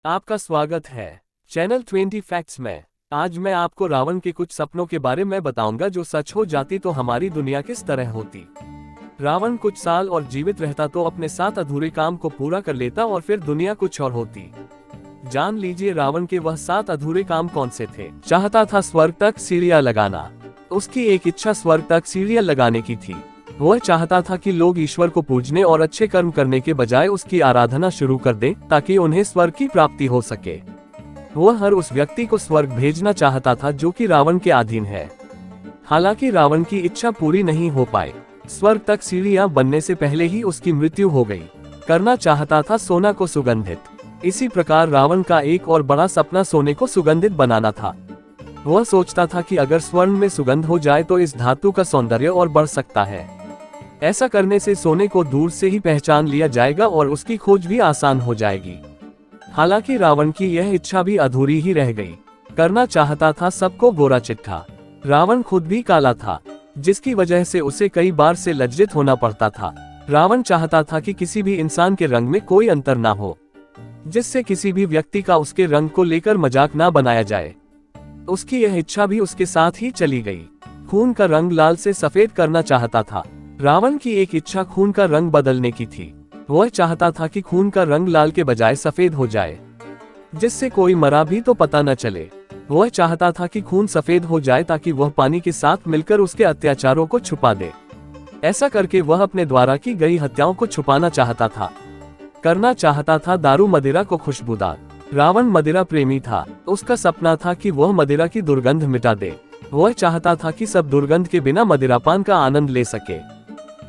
आपका स्वागत है चैनल 20 फैक्ट्स में। आज मैं आपको रावण के कुछ सपनों के बारे में बताऊंगा जो सच हो जाती तो हमारी दुनिया किस तरह होती। रावण कुछ साल और जीवित रहता तो अपने 7 अधूरे काम को पूरा कर लेता और फिर दुनिया कुछ और होती। जान लीजिए रावण के वह 7 अधूरे काम कौन से थे। चाहता था स्वर्ग तक सीढ़ियां लगाना। उसकी एक इच्छा स्वर्ग तक सीढ़ियां लगाने की थी। वह चाहता था कि लोग ईश्वर को पूजने और अच्छे कर्म करने के बजाय उसकी आराधना शुरू कर दें ताकि उन्हें स्वर्ग की प्राप्ति हो सके। वह हर उस व्यक्ति को स्वर्ग भेजना चाहता था जो कि रावण के अधीन है। हालांकि रावण की इच्छा पूरी नहीं हो पाई। स्वर्ग तक सीढ़ियां बनने से पहले ही उसकी मृत्यु हो गई। करना चाहता था सोना को सुगंधित। इसी प्रकार रावण का एक और बड़ा सपना सोने को सुगंधित बनाना था। वह सोचता था कि अगर स्वर्ण में सुगंध हो जाए तो इस धातु का सौंदर्य और बढ़ सकता है। ऐसा करने से सोने को दूर से ही पहचान लिया जाएगा और उसकी खोज भी आसान हो जाएगी। हालांकि रावण की यह इच्छा भी अधूरी ही रह गई। करना चाहता था सबको गोरा चिट्ठा। रावण खुद भी काला था, जिसकी वजह से उसे कई बार से लज्जित होना पड़ता था। रावण चाहता था कि किसी भी इंसान के रंग में कोई अंतर ना हो, जिससे किसी भी व्यक्ति का उसके रंग को लेकर मजाक ना बनाया जाए। उसकी यह इच्छा भी उसके साथ ही चली गई। खून का रंग लाल से सफेद करना चाहता था। रावण की एक इच्छा खून का रंग बदलने की थी। वह चाहता था कि खून का रंग लाल के बजाय सफेद हो जाए, जिससे कोई मरा भी तो पता न चले। वह चाहता था कि खून सफेद हो जाए ताकि वह पानी के साथ मिलकर उसके अत्याचारों को छुपा दे। ऐसा करके वह अपने द्वारा की गई हत्याओं को छुपाना चाहता था। करना चाहता था दारू मदिरा को खुशबूदार। रावण मदिरा प्रेमी था। उसका सपना था कि वह मदिरा की दुर्गंध मिटा दे। वह चाहता था कि सब दुर्गंध के बिना मदिरापान का आनंद ले सके,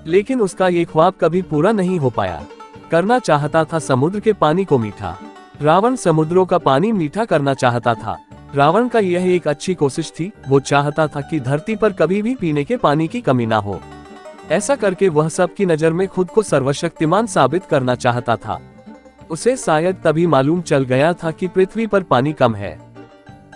लेकिन उसका ये ख्वाब कभी पूरा नहीं हो पाया। करना चाहता था समुद्र के पानी को मीठा। रावण समुद्रों का पानी मीठा करना चाहता था। रावण का यह एक अच्छी कोशिश थी। वो चाहता था कि धरती पर कभी भी पीने के पानी की कमी ना हो। ऐसा करके वह सबकी नजर में खुद को सर्वशक्तिमान साबित करना चाहता था। उसे शायद तभी मालूम चल गया था कि पृथ्वी पर पानी कम है।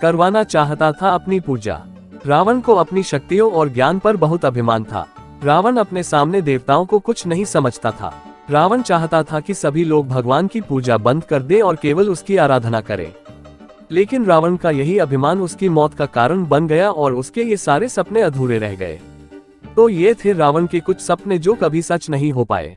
करवाना चाहता था अपनी पूजा। रावण को अपनी शक्तियों और ज्ञान पर बहुत अभिमान था। रावण अपने सामने देवताओं को कुछ नहीं समझता था। रावण चाहता था कि सभी लोग भगवान की पूजा बंद कर दें और केवल उसकी आराधना करें। लेकिन रावण का यही अभिमान उसकी मौत का कारण बन गया और उसके ये सारे सपने अधूरे रह गए। तो ये थे रावण के कुछ सपने जो कभी सच नहीं हो पाए।